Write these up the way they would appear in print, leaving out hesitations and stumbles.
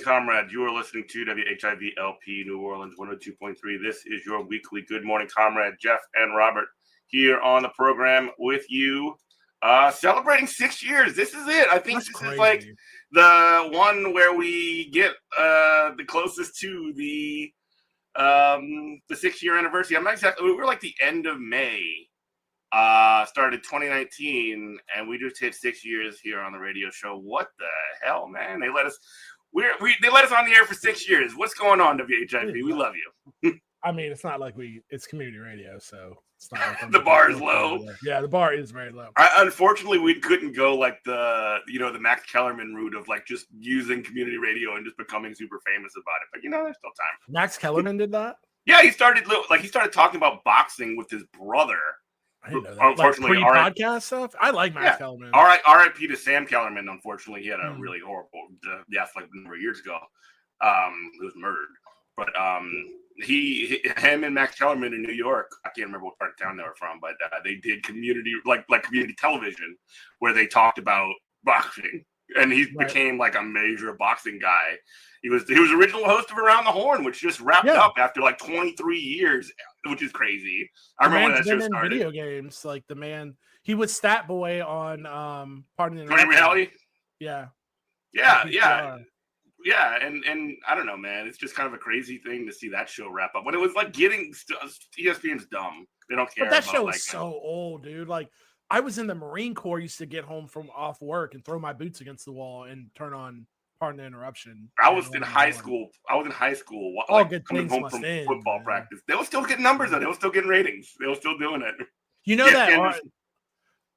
Comrade, you are listening to WHIV-LP New Orleans 102.3. This is your weekly Good Morning Comrade. Jeff and Robert here on the program with you, celebrating 6 years. This is it. I think this is like the one where we get the closest to the 6-year anniversary. I'm not exactly. We were like the end of May. Started 2019, and we just hit 6 years here on the radio show. What the hell, man? They let us. They let us on the air for 6 years. What's going on, WHIV? We love you. I mean, it's not like it's community radio, so it's not like the bar is low. Yeah, the bar is very low. Unfortunately, we couldn't go like the Max Kellerman route of like just using community radio and just becoming super famous about it. But there's still time. Max Kellerman did that? Yeah, he started talking about boxing with his brother. I didn't know that. Unfortunately, like pre-podcast stuff. I like Max Kellerman. R.I.P. to Sam Kellerman. Unfortunately, he had a really horrible death like a number of years ago. He was murdered. But him and Max Kellerman in New York. I can't remember what part of town they were from, but they did community community television where they talked about boxing, and he became like a major boxing guy. He was original host of Around the Horn, which just wrapped up after like 23 years, which is crazy. I remember when that show started. Video games, like the man, he was Stat Boy on Pardon the Interruption. Reality. Yeah, and I don't know, man. It's just kind of a crazy thing to see that show wrap up when it was like getting ESPN's dumb. They don't care. But that show is so old, dude. Like I was in the Marine Corps, used to get home from off work and throw my boots against the wall and turn on Pardon the Interruption. I was in high school. All good things coming home from football practice. They were still getting numbers on it. They were still getting ratings. They were still doing it.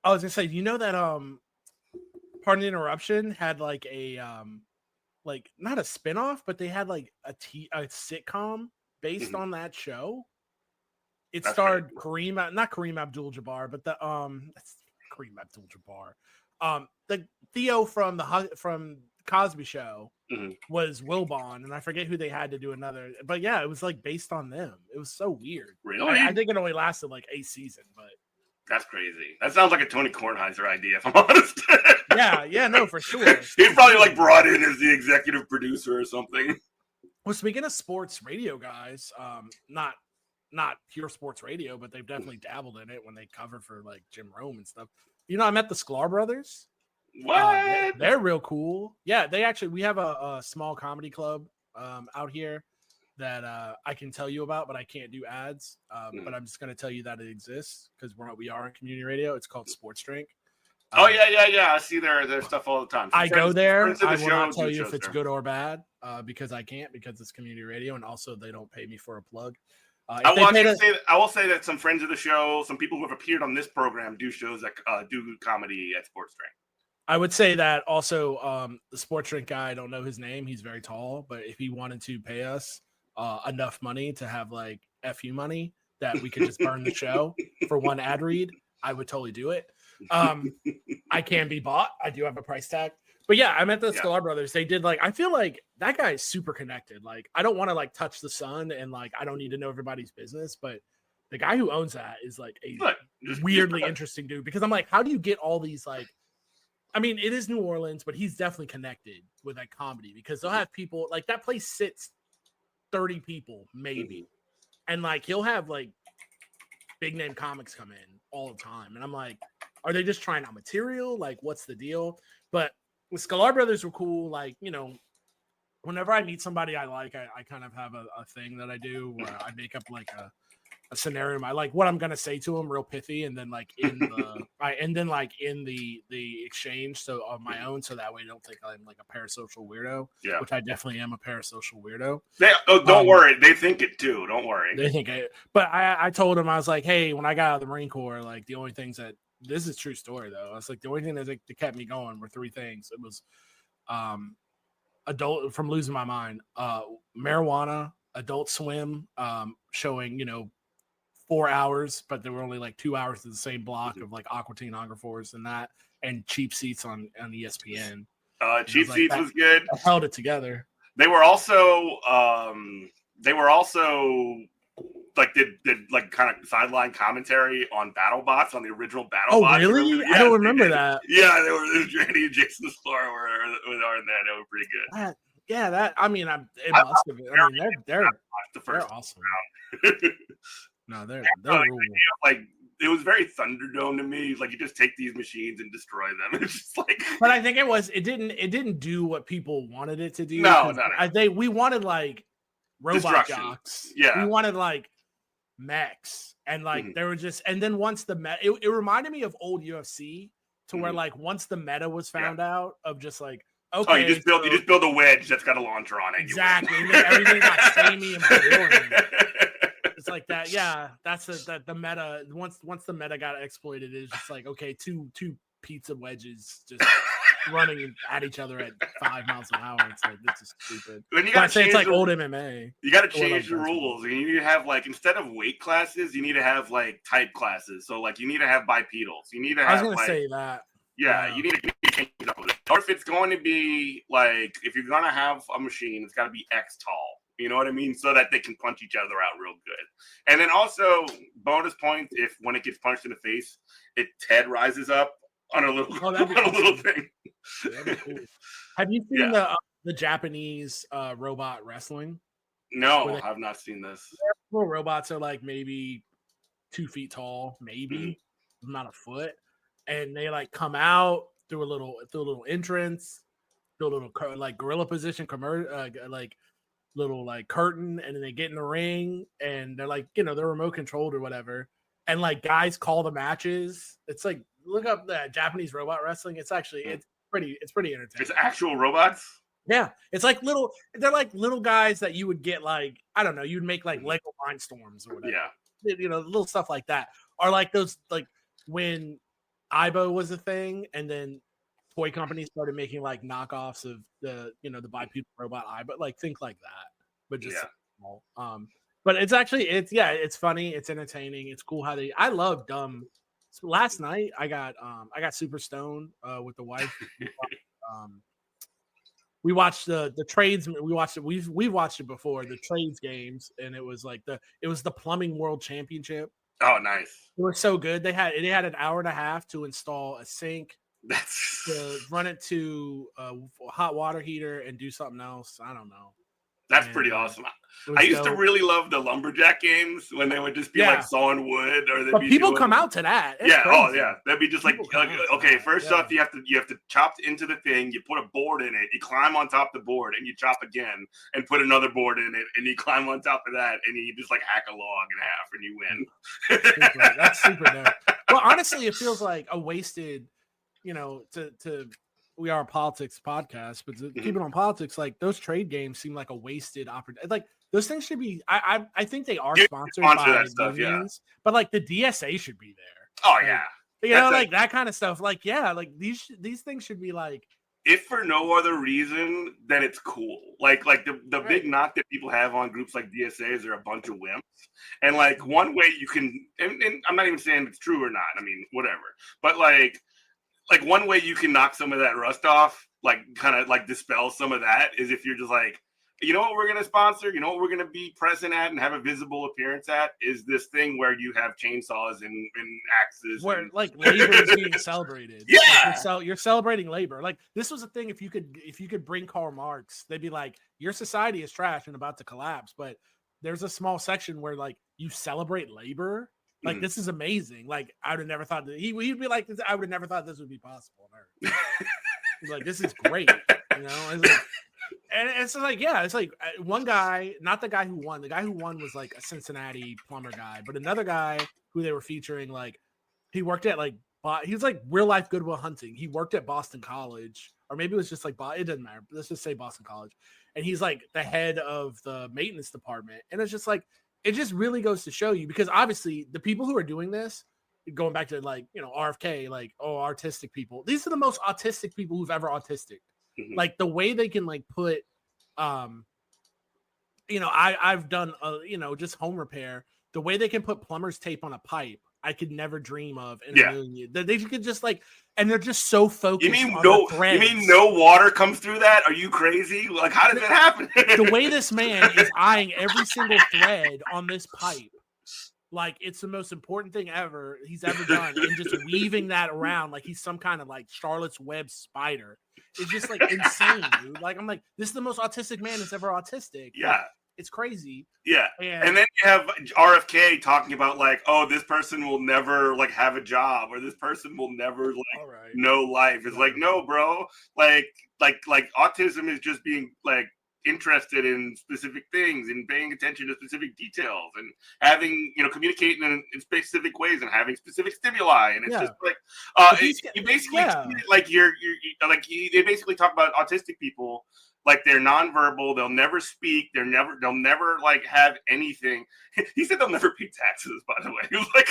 I was gonna say, Pardon the Interruption had like a like not a spinoff, but they had like a sitcom based on that show. It starred not Kareem Abdul-Jabbar, but that's Kareem Abdul-Jabbar. The Theo from Cosby Show was Wilbon, and I forget who they had to do another. But yeah, it was like based on them. It was so weird. Really? I think it only lasted like a season, but that's crazy. That sounds like a Tony Kornheiser idea, if I'm honest. yeah, no, for sure. He's probably like brought in as the executive producer or something. Well, speaking of sports radio guys, not pure sports radio, but they've definitely dabbled in it when they cover for like Jim Rome and stuff. I met the Sklar brothers. What? They're real cool. Yeah, we have a small comedy club out here that I can tell you about, but I can't do ads. But I'm just going to tell you that it exists because we are in community radio. It's called Sports Drink. Oh yeah. I see their stuff all the time. I go there. I will not tell you if it's good or bad because I can't, because it's community radio, and also they don't pay me for a plug. I will say that some friends of the show, some people who have appeared on this program, do shows that do comedy at Sports Drink. I would say that also the Sports Drink guy, I don't know his name. He's very tall, but if he wanted to pay us enough money to have like FU money that we could just burn the show for one ad read, I would totally do it. I can be bought. I do have a price tag. But yeah, I met the Sklar brothers. They did I feel like that guy is super connected. Like, I don't want to touch the sun, and I don't need to know everybody's business, but the guy who owns that is a weirdly interesting dude, because I'm like, how do you get all these I mean, it is New Orleans, but he's definitely connected with comedy, because they'll have people that place sits 30 people maybe. And he'll have big name comics come in all the time. And I'm like, are they just trying out material? What's the deal? But the Sklar brothers were cool. Whenever I meet somebody I like, I kind of have a thing that I do where I make up a scenario like what I'm gonna say to him real pithy, and then like in the the exchange, so on my own, so that way I don't think I'm like a parasocial weirdo. Yeah, which I definitely am a parasocial weirdo. Don't worry, they think it too. Don't worry. They think but I told him, I was like, hey, when I got out of the Marine Corps, like the only things that this is a true story though. I was like, the only thing that kept me going were three things. It was adult from losing my mind, marijuana, Adult Swim, showing 4 hours, but there were only like 2 hours to the same block of like Aqua Teen, Force and that, and Cheap Seats on ESPN. Cheap Seats was good. I held it together. They were also like did like kind of sideline commentary on BattleBots, on the original BattleBots. Oh, really? Yeah, I don't remember that. Yeah, there was Randy and Jason Spar were in there. They were pretty good. It must have been. I mean, they're awesome. No, they're like it was very Thunderdome to me. Like you just take these machines and destroy them. It's just like. But I think it didn't do what people wanted it to do. No, we wanted like robot jocks. Yeah, we wanted like mechs, and like there were just, and then once the meta, it reminded me of old UFC to where like once the meta was found out of just like. Okay, you just build a wedge that's got a launcher on it. Exactly. And then everything got samey and boring. It's like that. Yeah, that's the meta. Once the meta got exploited, it's just like, okay, two pizza wedges just running at each other at 5 miles an hour. It's like, this is stupid. Then you gotta say it's like old MMA. You got to change the rules. You need to have like, instead of weight classes, you need to have like type classes. So like you need to have bipedals. You need to have. I was gonna say that. Yeah, you need to change it up a bit. Or if it's going to be like, if you're going to have a machine, it's got to be X tall. You know what I mean? So that they can punch each other out real good. And then also, bonus points if when it gets punched in the face, head rises up on a little, little thing. That'd be cool. Have you seen the Japanese robot wrestling? No, I've not seen this. Little robots are like maybe 2 feet tall, maybe not a foot. And they like come out through a little entrance, through a little like gorilla position, like little like curtain, and then they get in the ring, and they're like they're remote controlled or whatever, and like guys call the matches. It's like look up that Japanese robot wrestling. It's actually it's pretty entertaining. It's actual robots. Yeah, it's like they're like little guys that you would get like I don't know, you'd make like Lego Mindstorms or whatever. Yeah, little stuff like that, or like those like when Aibo was a thing, and then toy companies started making like knockoffs of the the bipedal robot Aibo, like think like that, but just small. But it's actually it's funny, it's entertaining, it's cool how I love dumb. So last night I got super stoned with the wife. We watched the trades. We watched it. We've watched it before, the trades games, and it was like the plumbing world championship. Oh, nice. It was so good. They had an hour and a half to install a sink, to run it to a hot water heater, and do something else. I don't know. That's pretty awesome. I used to really love the lumberjack games when they would just be like sawing wood, or they'd be people come out to that. It's crazy. They'd be just people okay. First off, you have to chop into the thing. You put a board in it. You climb on top of the board, and you chop again, and put another board in it, and you climb on top of that, and you just like hack a log in half, and you win. That's super dope. Well, honestly, it feels like a wasted, to. We are a politics podcast, but to keep it on politics, like those trade games seem like a wasted opportunity. Like those things should be. I think they are sponsored by unions, but like the DSA should be there. Oh like, like that kind of stuff. Like like these things should be like. If for no other reason, then it's cool. Like the big knock that people have on groups like DSA is they're a bunch of wimps. And like one way you can, and I'm not even saying it's true or not. I mean whatever, but like one way you can knock some of that rust off, like kind of like dispel some of that, is if you're just like, you know what we're going to sponsor, you know what we're going to be present at and have a visible appearance at, is this thing where you have chainsaws and axes. Where like labor is being celebrated. Yeah. Like you're celebrating labor. Like this was a thing, if you could bring Karl Marx, they'd be like, your society is trash and about to collapse, but there's a small section where like you celebrate labor. Like, this is amazing. Like, I would have never thought that he'd be like, I would have never thought this would be possible on Earth. He's like, this is great. It's like, And it's like, yeah, it's like one guy, not the guy who won. The guy who won was like a Cincinnati plumber guy, but another guy who they were featuring, like he worked at like he was like real life Goodwill Hunting. He worked at Boston College, or maybe it was just like it doesn't matter. Let's just say Boston College, and he's like the head of the maintenance department. And it's just like it just really goes to show you, because obviously the people who are doing this, going back to like RFK, like artistic people. These are the most autistic people who've ever autistic. Mm-hmm. Like the way they can like put, I've done just home repair. The way they can put plumber's tape on a pipe, I could never dream of in a million years. They could just like, and they're just so focused. You mean no water comes through that? Are you crazy? Like, how does that happen? The way this man is eyeing every single thread on this pipe, like it's the most important thing he's ever done, and just weaving that around like he's some kind of like Charlotte's Web spider. It's just like insane, dude. Like I'm like, this is the most autistic man that's ever autistic. Yeah. Like, it's crazy. Yeah. And then you have RFK talking about like, oh, this person will never like have a job, or this person will never like know life. It's like, no, bro. Like autism is just being like interested in specific things and paying attention to specific details and having, communicating in specific ways and having specific stimuli. And it's just like, you basically like they basically talk about autistic people like they're nonverbal, they'll never speak, they'll never like have anything. He said they'll never pay taxes, by the way. He was like,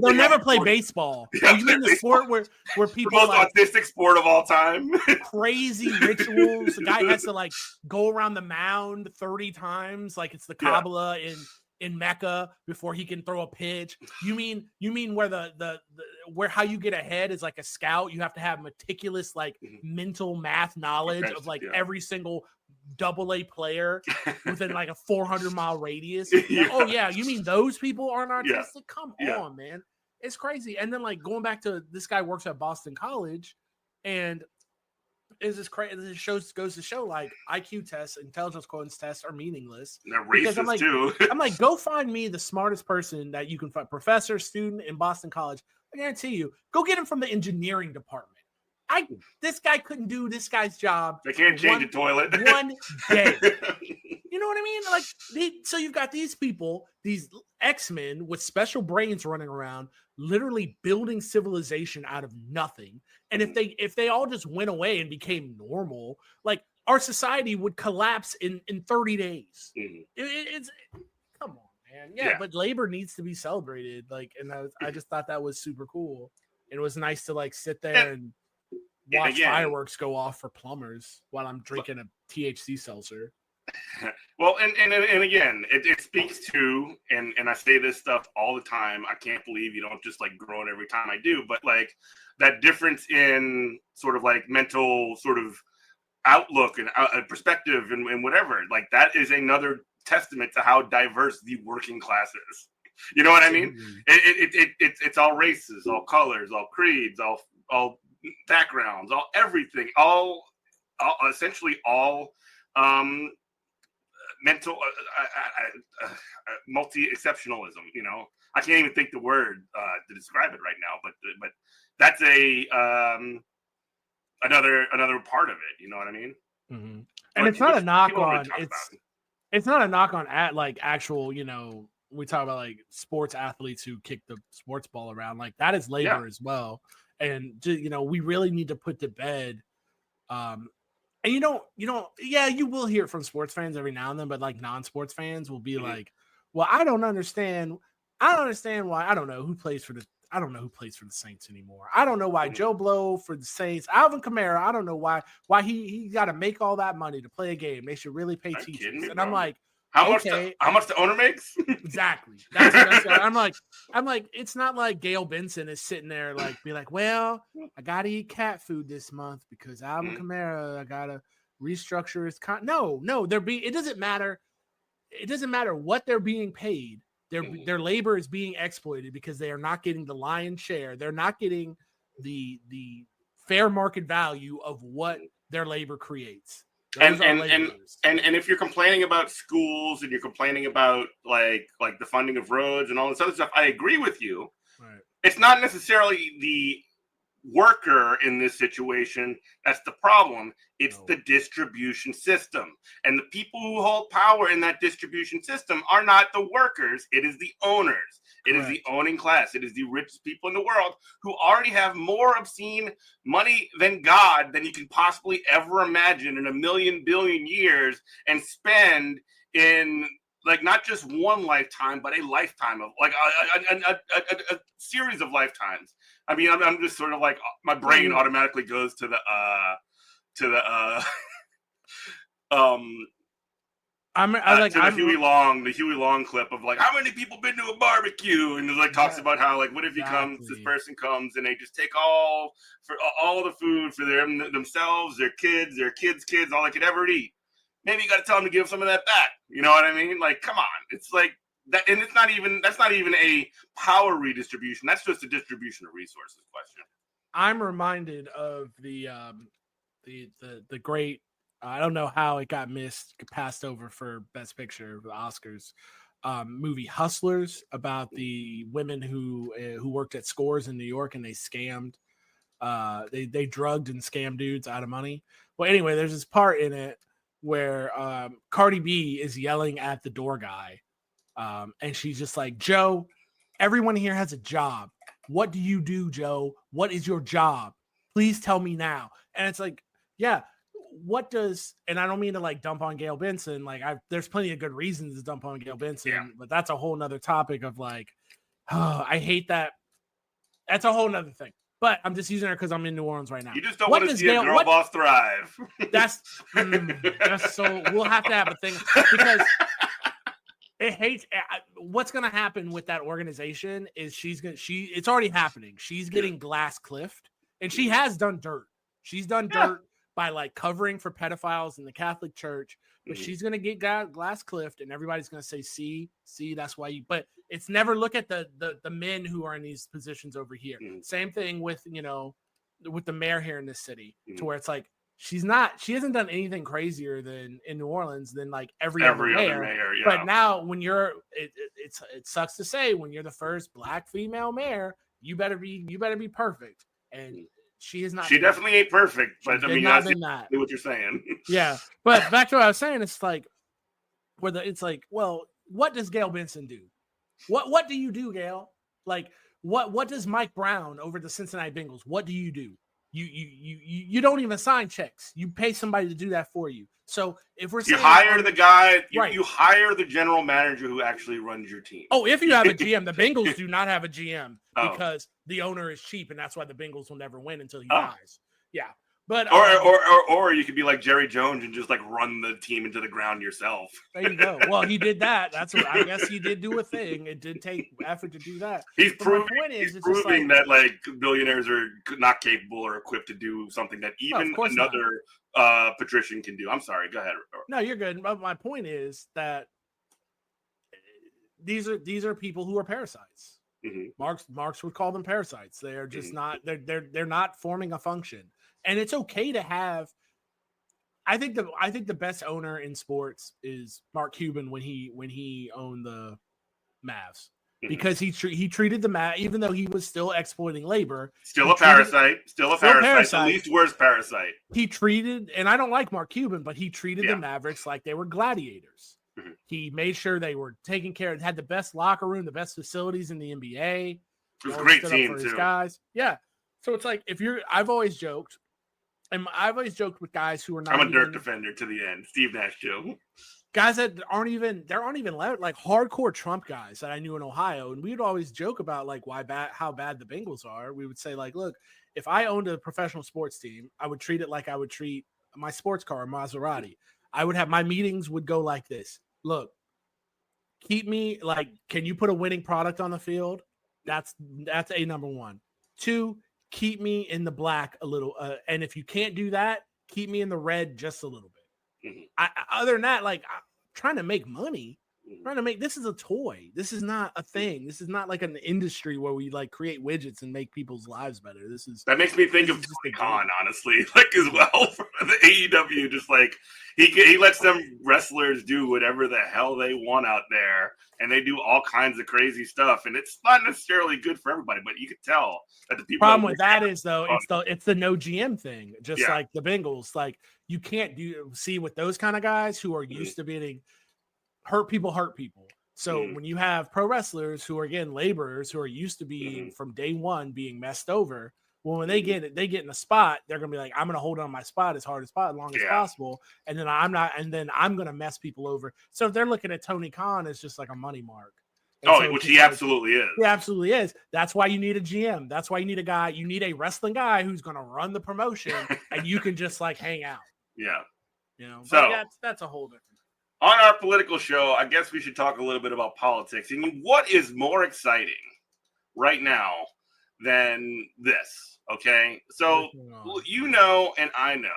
they'll never play baseball. Yeah, you mean the sport where people the most autistic sport of all time. Crazy rituals. The guy has to like go around the mound 30 times, like it's the Kabbalah in Mecca before he can throw a pitch. You mean where the where how you get ahead is like a scout, you have to have meticulous like mental math knowledge of like every single AA player within like a 400-mile radius. You mean those people aren't artistic? Come on, man. It's crazy. And then like going back to this guy works at Boston College, and is this crazy? This goes to show like IQ tests, intelligence quotients tests are meaningless. They're racist too. I'm like, go find me the smartest person that you can find, professor, student in Boston College. I guarantee you, go get him from the engineering department. This guy couldn't do this guy's job. They can't change a toilet one day. You know what I mean? Like, so you've got these people, these X-Men with special brains running around, literally building civilization out of nothing. And if they all just went away and became normal, like our society would collapse in 30 days. It's come on, man. Yeah, but labor needs to be celebrated. Like, and I just thought that was super cool. And it was nice to like sit there and watch fireworks go off for plumbers while I'm drinking a THC seltzer. Well, and again, it speaks to, and I say this stuff all the time. I can't believe you don't just like groan every time I do, but like that difference in sort of like mental sort of outlook and perspective and whatever, like that is another testament to how diverse the working class is. You know what I mean? It's all races, all colors, all creeds, all backgrounds, all everything, all essentially all mental multi-exceptionalism. I can't even think the word to describe it right now, but that's another part of it. You know what I mean? Mm-hmm. And it's not a knock on it's not a knock on at like actual, we talk about like sports athletes who kick the sports ball around, like that is labor as well. And we really need to put to bed and you will hear it from sports fans every now and then, but like non-sports fans will be like, well, I don't understand why. I don't know who plays for the Saints anymore. I don't know why Joe Blow for the Saints, Alvin Kamara, I don't know why he got to make all that money to play a game. They should really pay teachers. And I'm like, how much the owner makes? Exactly. That's I'm like, it's not like Gail Benson is sitting there like be like, well, I gotta eat cat food this month because Alvin Kamara, I gotta restructure his No, it doesn't matter. It doesn't matter what they're being paid. Their labor is being exploited because they are not getting the lion's share. They're not getting the fair market value of what their labor creates. And if you're complaining about schools and you're complaining about like the funding of roads and all this other stuff, I agree with you. Right. It's not necessarily worker in this situation that's the problem. It's the distribution system. And the people who hold power in that distribution system are not the workers. It is the owners. It is the owning class. It is the richest people in the world who already have more obscene money than God than you can possibly ever imagine in a million billion years and spend in like not just one lifetime, but a lifetime of like a series of lifetimes. I mean, I'm just sort of like my brain automatically goes to the Huey Long clip of like how many people been to a barbecue, and it like talks about how like what if this person comes and they just take all the food for themselves, their kids, all they could ever eat. Maybe you got to tell them to give some of that back. You know what I mean? Like, come on, it's like that, and that's not even a power redistribution. That's just a distribution of resources question. I'm reminded of the great. I don't know how it got passed over for Best Picture of the Oscars. Movie Hustlers, about the women who worked at Scores in New York and they scammed. They drugged and scammed dudes out of money. Well, anyway, there's this part in it where Cardi B is yelling at the door guy, and she's just like, Joe, everyone here has a job. What do you do, Joe? What is your job? Please tell me now. And it's like, yeah, what does, and I don't mean to like dump on Gail Benson. Like there's plenty of good reasons to dump on Gail Benson, but that's a whole nother topic of like, oh, I hate that. That's a whole nother thing. But I'm just using her because I'm in New Orleans right now. You just don't want to see a girl boss thrive. That's so we'll have to have a thing because it hates. What's going to happen with that organization is it's already happening. She's getting glass cliffed, and she has done dirt. She's done dirt by like covering for pedophiles in the Catholic Church, but she's going to get glass cliffed, and everybody's going to say, see, that's why you, but it's never look at the men who are in these positions over here. Same thing with, with the mayor here in this city, to where it's like, she hasn't done anything crazier than in New Orleans than like every other mayor. Yeah. But now when it sucks to say, when you're the first Black female mayor, you better be perfect. And she is not. She definitely ain't perfect, but I mean, that's what you're saying. Yeah, but back to what I was saying, it's like, it's like, well, what does Gail Benson do? What do you do, Gail? Like, what does Mike Brown over the Cincinnati Bengals? What do you do? You don't even sign checks. You pay somebody to do that for you. So if we're saying, hire the guy, you hire the general manager who actually runs your team. Oh, if you have a GM, the Bengals do not have a GM because the owner is cheap, and that's why the Bengals will never win until he dies. Yeah. But or you could be like Jerry Jones and just like run the team into the ground yourself. There you go. Well, he did that. That's what I guess he did do a thing. It did take effort to do that. He's proving that like billionaires are not capable or equipped to do something that even another patrician can do. I'm sorry. Go ahead. No, you're good. But my point is that these are people who are parasites. Marx would call them parasites. They are just not. They're not forming a function. And it's okay to have. I think the best owner in sports is Mark Cuban when he owned the Mavs, because he treated the Mavs, even though he was still exploiting labor. Still a parasite. The least worst parasite. He treated, and I don't like Mark Cuban, but he treated the Mavericks like they were gladiators. He made sure they were taken care of, had the best locker room, the best facilities in the NBA. It was a great team too. Guys. Yeah. So it's like, I've always joked with guys who are not. I'm a dirt defender to the end. Steve Nash joke. Guys that aren't even like hardcore Trump guys that I knew in Ohio, and we would always joke about like how bad the Bengals are. We would say like, look, if I owned a professional sports team, I would treat it like I would treat my sports car, Maserati. I would have my meetings would go like this. Look, keep me like, can you put a winning product on the field? That's a number one. 2, keep me in the black a little. And if you can't do that, keep me in the red just a little bit. Other than that, like, I'm trying to make money. trying to make this is a toy. This is not a thing. This is not like an industry where we like create widgets and make people's lives better. That makes me think of Tony Khan, honestly, like as well for the AEW. Just like he lets them wrestlers do whatever the hell they want out there, and they do all kinds of crazy stuff, and it's not necessarily good for everybody. But you could tell that the people. Problem with that is though, it's the no GM thing, just like the Bengals. Like you can't see with those kind of guys who are used to being hurt people. So when you have pro wrestlers who are again laborers who are used to being from day one being messed over, well, when they get in a spot, they're gonna be like, I'm gonna hold on my spot as hard as long as possible, and then I'm gonna mess people over. So if they're looking at Tony Khan as just like a money mark. Which he absolutely is. He absolutely is. That's why you need a GM. That's why you need a guy. You need a wrestling guy who's gonna run the promotion, and you can just like hang out. Yeah. So that's a whole different. On our political show, I guess we should talk a little bit about politics. And what is more exciting right now than this? Okay. So, and I know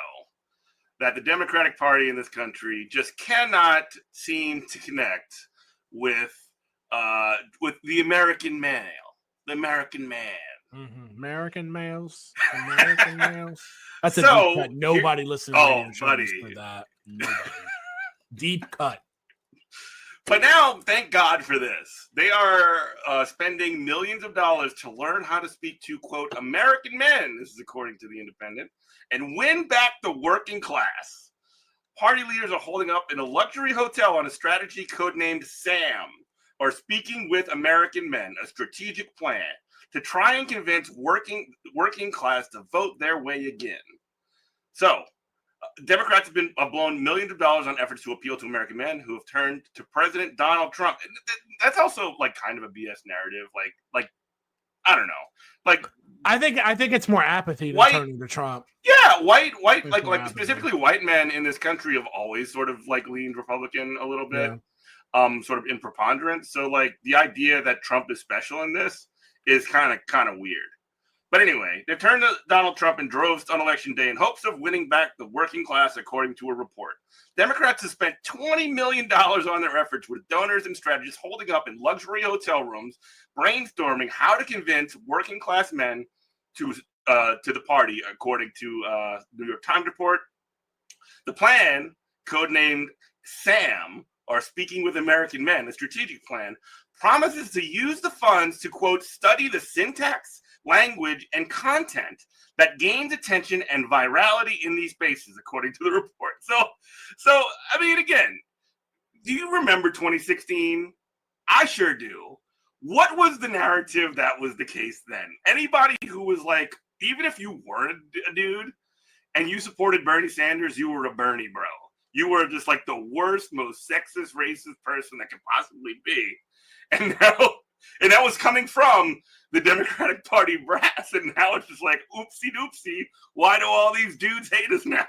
that the Democratic Party in this country just cannot seem to connect with the American male, the American man. Mm-hmm. American males. That's a deep cut. Nobody listens to buddy. For that. Nobody. Deep cut. But now, thank God for this. They are spending millions of dollars to learn how to speak to, quote, American men, this is according to The Independent, and win back the working class. Party leaders are holding up in a luxury hotel on a strategy codenamed SAM, or Speaking with American Men, a strategic plan to try and convince working class to vote their way again. So, Democrats have been blown millions of dollars on efforts to appeal to American men who have turned to President Donald Trump. And that's also like kind of a BS narrative. Like I don't know. Like I think it's more apathy than turning to Trump. Yeah, white like specifically white men in this country have always sort of like leaned Republican a little bit, sort of in preponderance. So like the idea that Trump is special in this is kind of weird. But anyway, they've turned to Donald Trump in droves on Election Day in hopes of winning back the working class, according to a report. Democrats have spent $20 million on their efforts, with donors and strategists holding up in luxury hotel rooms, brainstorming how to convince working class men to the party, according to New York Times report. The plan, codenamed SAM, or Speaking with American Men, the strategic plan, promises to use the funds to, quote, study the syntax, language, and content that gains attention and virality in these spaces, according to the report. So I mean, again, do you remember 2016? I sure do. What was the narrative that was the case then? Anybody who was like, even if you weren't a dude and you supported Bernie Sanders, you were a Bernie bro. You were just like the worst, most sexist, racist person that could possibly be. And that was coming from the Democratic Party brass, and now it's just like, oopsie doopsie, why do all these dudes hate us now?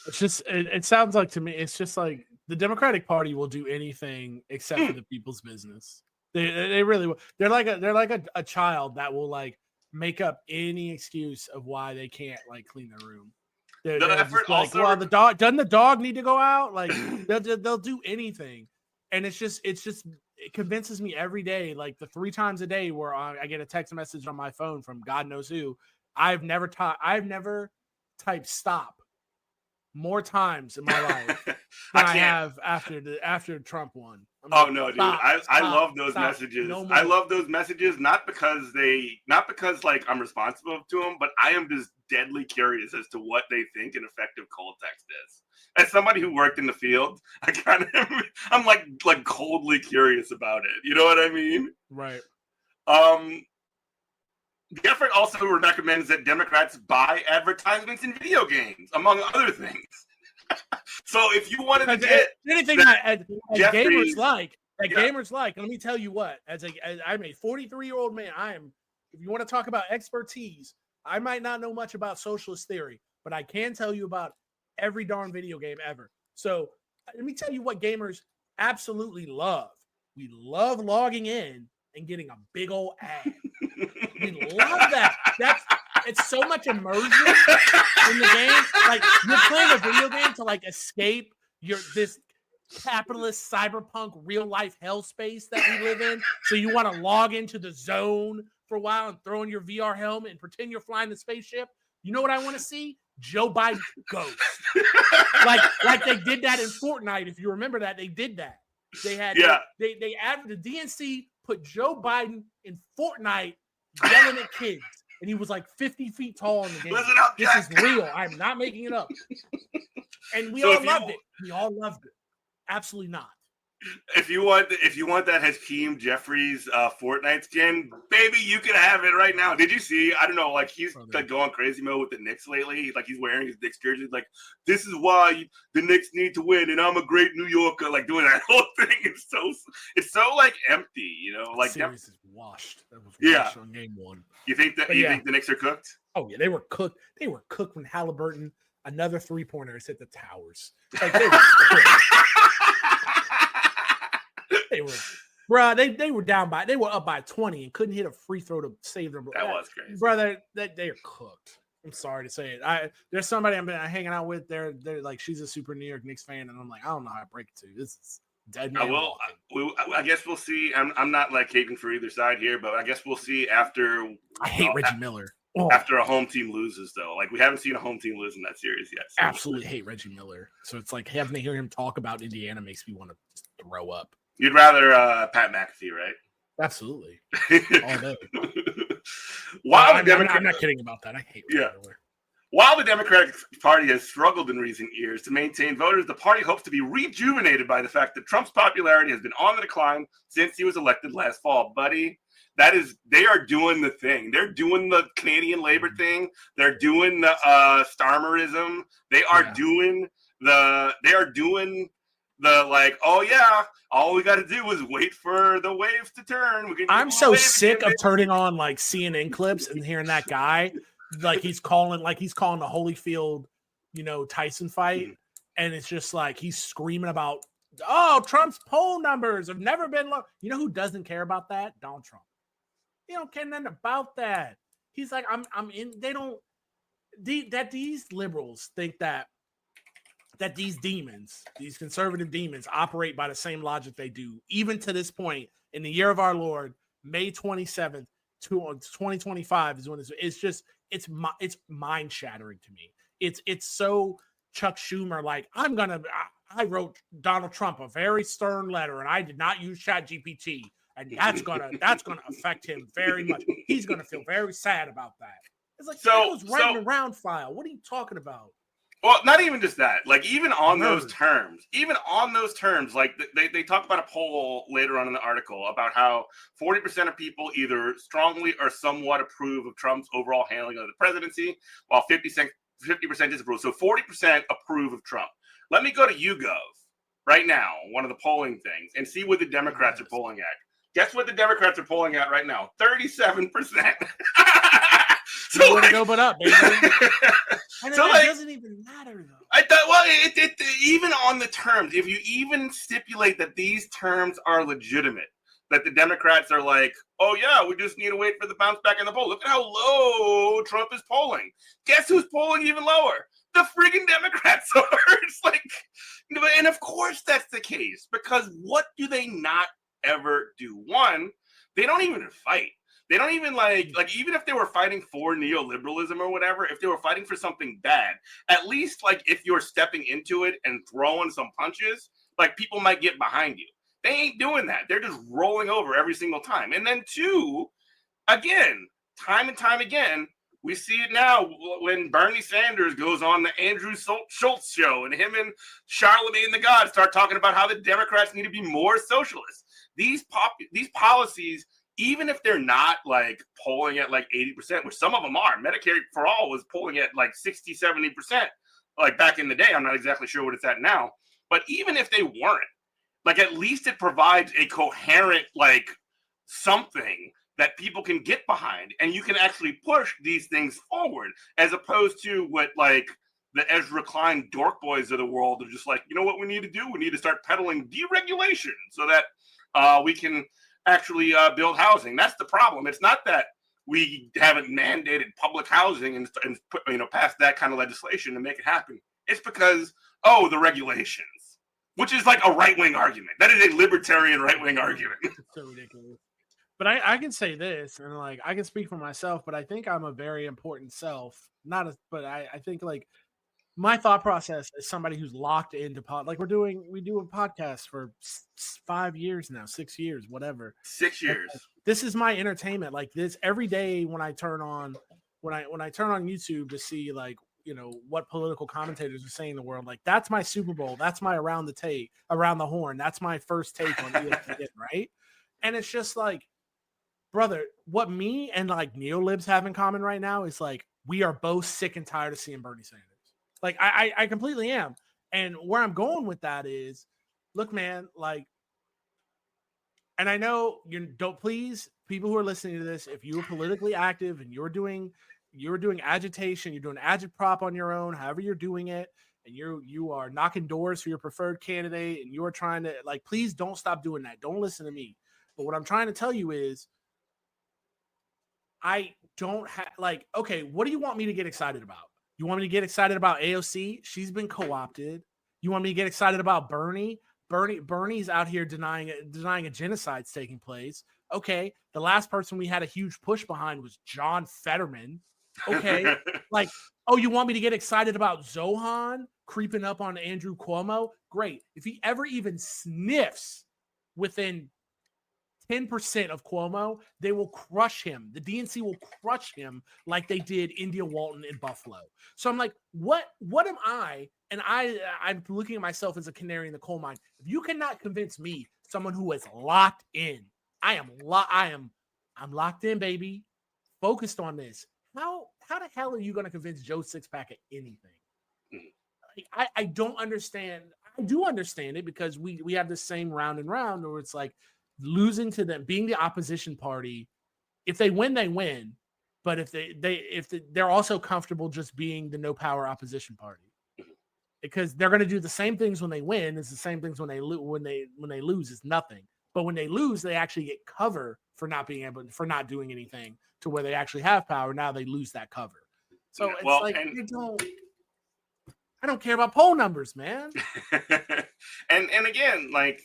It's just, it sounds like to me, it's just like the Democratic Party will do anything except for the people's business. They really will. They're like a child that will like make up any excuse of why they can't like clean their room. They're effort like, also, well, doesn't the dog need to go out? Like they'll do anything. And it convinces me every day, like the 3 times a day where I get a text message on my phone from God knows who. I've never typed stop more times in my life than I have after Trump won. Like, no, dude! I love those messages. No, I love those messages not because like I'm responsible to them, but I am just deadly curious as to what they think an effective cold text is. As somebody who worked in the field, I'm like coldly curious about it. You know what I mean? Right. The effort also recommends that Democrats buy advertisements in video games, among other things. So if you wanted to get anything that gamers like, let me tell you what, as I'm a 43-year-old man, if you want to talk about expertise, I might not know much about socialist theory, but I can tell you about every darn video game ever. So let me tell you what gamers absolutely love. We love logging in and getting a big old ad. We love that. It's so much immersion in the game. Like you're playing a video game to like escape this capitalist cyberpunk real life hell space that we live in. So you want to log into the zone for a while and throw in your VR helmet and pretend you're flying the spaceship. You know what I want to see? Joe Biden's ghost. like they did that in Fortnite. If you remember that, they did that. They had they added the DNC put Joe Biden in Fortnite yelling at kids. And he was like 50 feet tall in the game. Listen up, this is real. I'm not making it up. And we all loved it. We all loved it. Absolutely not. If you want that Hakeem Jeffries Fortnite skin, baby, you can have it right now. Did you see? I don't know, like he's like going crazy mode with the Knicks lately. Like he's wearing his Knicks jersey. Like this is why the Knicks need to win, and I'm a great New Yorker. Like doing that whole thing. It's so like empty, you know. Like series is washed. That was washed on game one. You think that think the Knicks are cooked? Oh yeah, they were cooked. They were cooked when Halliburton another 3-pointers hit the towers. Like they were They were they were up by 20 and couldn't hit a free throw to save them. That was crazy, brother. They are cooked. I'm sorry to say it. There's somebody I'm hanging out with. They're like, she's a super New York Knicks fan, and I'm like, I don't know how to break it to you. This is dead man. I guess we'll see. I'm not like hating for either side here, but I guess we'll see after. I hate Reggie Miller. After a home team loses, though, like we haven't seen a home team lose in that series yet. So. Absolutely hate Reggie Miller. So it's like having to hear him talk about Indiana makes me want to just throw up. You'd rather Pat McAfee, right? Absolutely. All day. I'm not kidding about that. I hate Reggie Miller. While the Democratic Party has struggled in recent years to maintain voters, the party hopes to be rejuvenated by the fact that Trump's popularity has been on the decline since he was elected last fall. Buddy, they are doing the thing. They're doing the Canadian labor thing. They're doing the Starmerism. They are doing the like, oh yeah, all we got to do is wait for the waves to turn. I'm so sick of turning on like CNN clips and hearing that guy like he's calling the Holyfield, Tyson fight, and it's just like he's screaming about, oh, Trump's poll numbers have never been low. You know who doesn't care about that? Donald Trump. He don't care nothing about that. He's like, I'm in. They don't. That these liberals think that these demons, these conservative demons, operate by the same logic they do, even to this point in the year of our Lord, May 27th, 2025 is when it's mind shattering to me. It's so Chuck Schumer, like I wrote Donald Trump a very stern letter and I did not use ChatGPT. And that's gonna affect him very much. He's gonna feel very sad about that. It's like that was writing a round file. What are you talking about? Well, not even just that. Like even on those terms, like they talk about a poll later on in the article about how 40% of people either strongly or somewhat approve of Trump's overall handling of the presidency, while 50% disapprove. So 40% approve of Trump. Let me go to YouGov right now, one of the polling things, and see what the Democrats are polling at. Guess what the Democrats are polling at right now? 37%. So like, open up, baby. And so it doesn't even matter though. Even on the terms, if you even stipulate that these terms are legitimate, that the Democrats are like, oh yeah, we just need to wait for the bounce back in the poll. Look at how low Trump is polling. Guess who's polling even lower? The friggin' Democrats are. It's like, and of course that's the case, because what do they not ever do? One, they don't even fight. They don't even like even if they were fighting for neoliberalism or whatever, if they were fighting for something bad, at least like if you're stepping into it and throwing some punches, like people might get behind you. They ain't doing that. They're just rolling over every single time. And then two, again, time and time again, we see it now when Bernie Sanders goes on the Andrew Schultz show and him and Charlemagne the God start talking about how the Democrats need to be more socialist. These policies, even if they're not like polling at like 80%, which some of them are, Medicare for All was polling at like 60, 70%, like back in the day. I'm not exactly sure what it's at now. But even if they weren't, like at least it provides a coherent, like something that people can get behind and you can actually push these things forward, as opposed to what like the Ezra Klein dork boys of the world are just like, you know what we need to do? We need to start peddling deregulation so that we can actually build housing. That's the problem. It's not that we haven't mandated public housing and passed that kind of legislation to make it happen. It's because, the regulations. which is like a right-wing argument. That is a libertarian right-wing argument. It's so ridiculous. But I can say this, and like I can speak for myself, but I think I'm a very important self. But I think like my thought process is somebody who's locked into like we do a podcast for 5 years now, 6 years, whatever. 6 years. This is my entertainment. Like this every day when I turn on YouTube to see like, you know, what political commentators are saying in the world, like that's my Super Bowl, that's my around the horn, that's my first take on ESPN, right? And it's just like, brother, what me and like neolibs have in common right now is like we are both sick and tired of seeing Bernie Sanders. Like I completely am. And where I'm going with that is, look, man, like, and I know you don't, please, people who are listening to this, if you are politically active and you're doing agitation, you're doing agitprop on your own, however you're doing it, and you are knocking doors for your preferred candidate, and you're trying to, like, please don't stop doing that. Don't listen to me. But what I'm trying to tell you is, I don't have, like, okay, what do you want me to get excited about? You want me to get excited about AOC? She's been co-opted. You want me to get excited about Bernie? Bernie's out here denying a genocide's taking place. Okay, the last person we had a huge push behind was John Fetterman. Okay, like, oh, you want me to get excited about Zohan creeping up on Andrew Cuomo? Great. If he ever even sniffs within 10% of Cuomo, they will crush him. The DNC will crush him like they did India Walton in Buffalo. So I'm like, what am I? And I'm looking at myself as a canary in the coal mine. If you cannot convince me, someone who is locked in, I'm locked in, baby, focused on this. How the hell are you going to convince Joe Sixpack of anything? Like, I don't understand. I do understand it because we have the same round and round where it's like, losing to them, being the opposition party, if they win, they win. But if they're also comfortable just being the no power opposition party, because they're going to do the same things when they win. It's the same things when they lose. It's nothing. But when they lose, they actually get cover for not doing anything to where they actually have power. Now they lose that cover. So it's like I don't care about poll numbers, man. and again, like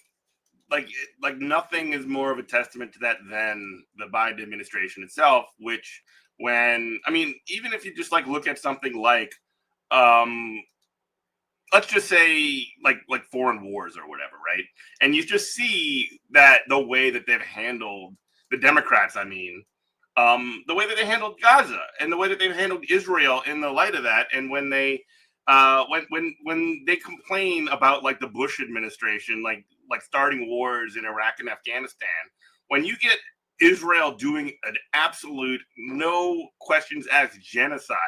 nothing is more of a testament to that than the Biden administration itself, which even if you just like look at something like, let's just say like foreign wars or whatever, right? And you just see that the way that they've handled the Democrats, the way that they handled Gaza and the way that they've handled Israel in the light of that. And when they, when they complain about like the Bush administration, like starting wars in Iraq and Afghanistan, when you get Israel doing an absolute no questions asked genocide,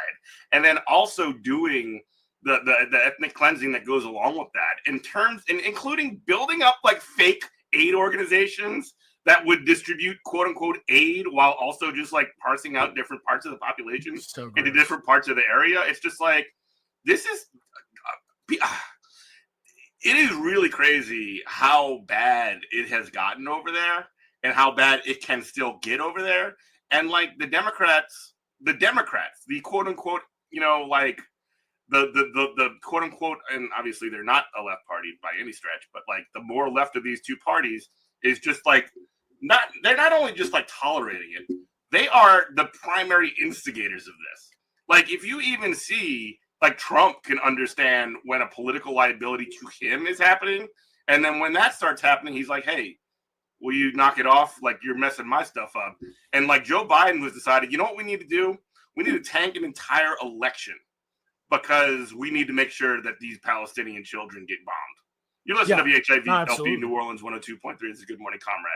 and then also doing the ethnic cleansing that goes along with that, including building up like fake aid organizations that would distribute quote unquote aid while also just like parsing out different parts of the population into different parts of the area. It's just like, this is it is really crazy how bad it has gotten over there and how bad it can still get over there. And like the Democrats, the quote unquote, like the quote unquote, and obviously they're not a left party by any stretch, but like the more left of these two parties is just like they're not only just like tolerating it, they are the primary instigators of this. Like if you even see, like Trump can understand when a political liability to him is happening. And then when that starts happening, he's like, hey, will you knock it off? Like you're messing my stuff up. And like Joe Biden was decided, you know what we need to do? We need to tank an entire election because we need to make sure that these Palestinian children get bombed. You listen to WHIV LP New Orleans 102.3. It's a Good Morning, Comrade.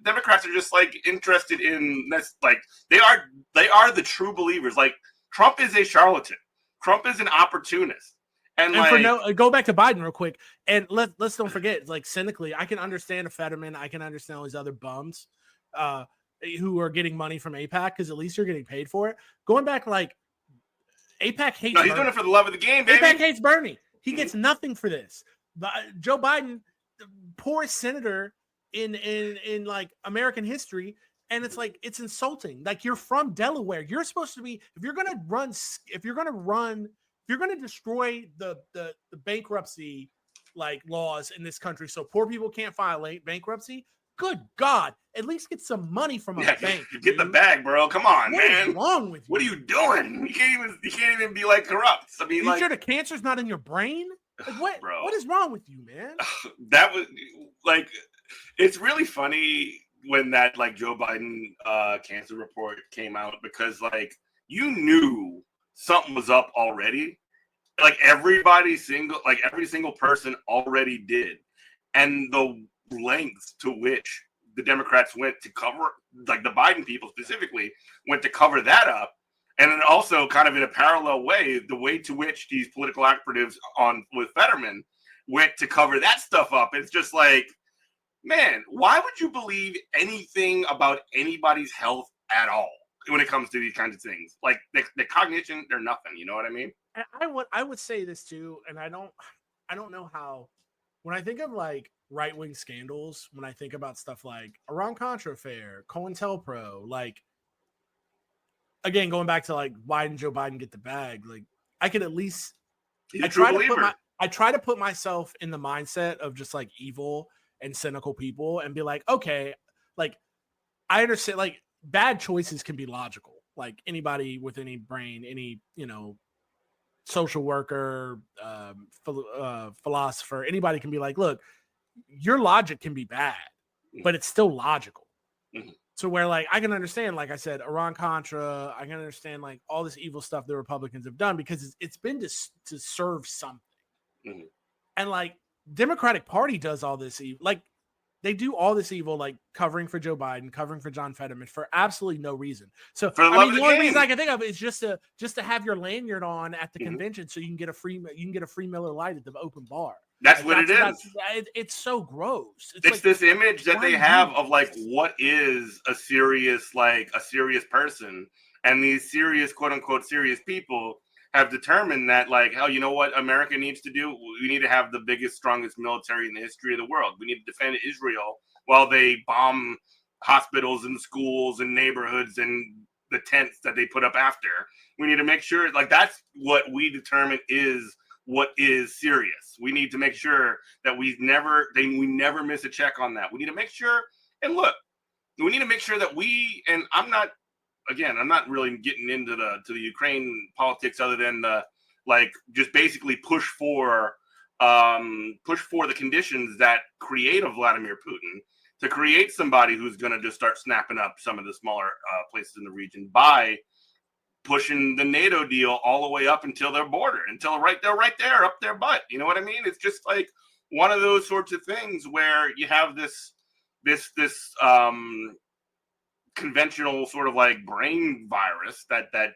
Democrats are just like interested in this. Like they are the true believers. Like Trump is a charlatan. Trump is an opportunist. And go back to Biden real quick. And let's don't forget, like cynically, I can understand a Fetterman. I can understand all these other bums who are getting money from AIPAC because at least you're getting paid for it. Going back, like AIPAC hates. No, he's doing it for the love of the game, baby. AIPAC hates Bernie. He gets nothing for this. But Joe Biden, the poorest senator in like American history, and it's like it's insulting. Like you're from Delaware. You're supposed to be if you're going to destroy the bankruptcy like laws in this country so poor people can't file bankruptcy. Good God, at least get some money from a bank. Get the bag, bro. Come on, what man. What is wrong with you? What are you doing? You can't even be like corrupt. I mean, you sure the cancer's not in your brain? Like what? Bro. What is wrong with you, man? That was like, it's really funny when that like Joe Biden cancer report came out, because like you knew something was up already. Like every single person already did, and the lengths to which the Democrats went to cover, like the Biden people specifically went to cover that up, and then also kind of in a parallel way, the way to which these political operatives with Fetterman went to cover that stuff up. It's just like, man, why would you believe anything about anybody's health at all when it comes to these kinds of things? Like the cognition, they're nothing. You know what I mean? I would say this too, and I don't know how. When I think of like right-wing scandals, when I think about stuff like Iran-Contra affair, COINTELPRO, like again going back to like why didn't Joe Biden get the bag? Like I could at least I try to put myself in the mindset of just like evil and cynical people and be like, okay, like I understand like bad choices can be logical. Like anybody with any brain, any, social worker, philosopher, anybody can be like, look, your logic can be bad, but it's still logical. Mm-hmm. So where like I can understand, like I said, Iran-Contra, I can understand like all this evil stuff the Republicans have done because it's been to serve something. Mm-hmm. And like Democratic Party does all this evil, like they do all this evil, like covering for Joe Biden, covering for John Fetterman for absolutely no reason. So the only reason I can think of is just to have your lanyard on at the convention so you can get a free Miller Lite at the open bar. That's like, what it is. It's so gross. It's like, this image that they have of like what is a serious person, and these serious quote unquote serious people have determined that like, hell, you know what America needs to do? We need to have the biggest, strongest military in the history of the world. We need to defend Israel while they bomb hospitals and schools and neighborhoods and the tents that they put up after. We need to make sure like that's what we determine is what is serious. We need to make sure that we never miss a check on that. We need to make sure, and look, we need to make sure that and I'm not really getting into the Ukraine politics other than like just basically push for the conditions that create a Vladimir Putin, to create somebody who's going to just start snapping up some of the smaller places in the region by pushing the NATO deal all the way up until their border, until they're right there up their butt. You know what I mean? It's just like one of those sorts of things where you have this conventional sort of like brain virus that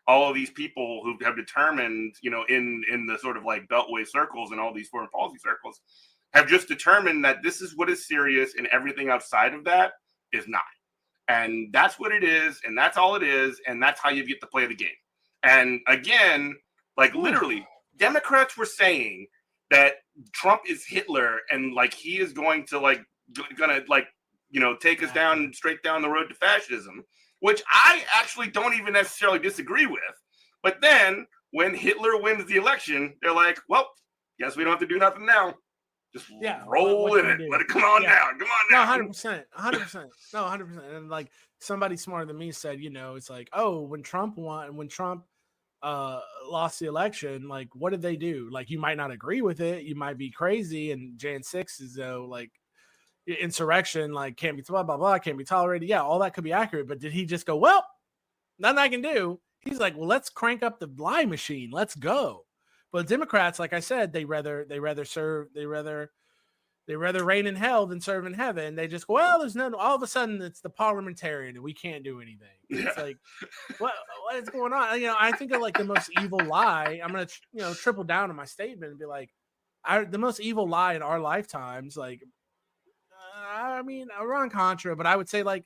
all of these people who have determined, in the sort of like beltway circles and all these foreign policy circles have just determined that this is what is serious and everything outside of that is not. And that's what it is, and that's all it is, and that's how you get to play the game. And again, like literally, Democrats were saying that Trump is Hitler and like he is going to like take us down straight down the road to fascism, which I actually don't even necessarily disagree with. But then when Hitler wins the election, they're like, well, guess we don't have to do nothing now. Just roll in it. Let it come on down. Come on down. No, 100%. 100%. No, 100%. And like somebody smarter than me said, it's like, oh, when Trump lost the election, like, what did they do? Like, you might not agree with it. You might be crazy. And Jan 6 is like insurrection, like can't be blah, blah, blah, can't be tolerated. Yeah, all that could be accurate. But did he just go, well, nothing I can do? He's like, well, let's crank up the lie machine. Let's go. But Democrats, like I said, they rather reign in hell than serve in heaven. They just go, well, there's no. All of a sudden, it's the parliamentarian, and we can't do anything. It's like, what is going on? I think of like the most evil lie. I'm gonna triple down on my statement and be like, the most evil lie in our lifetimes. Like, Iran-Contra, but I would say like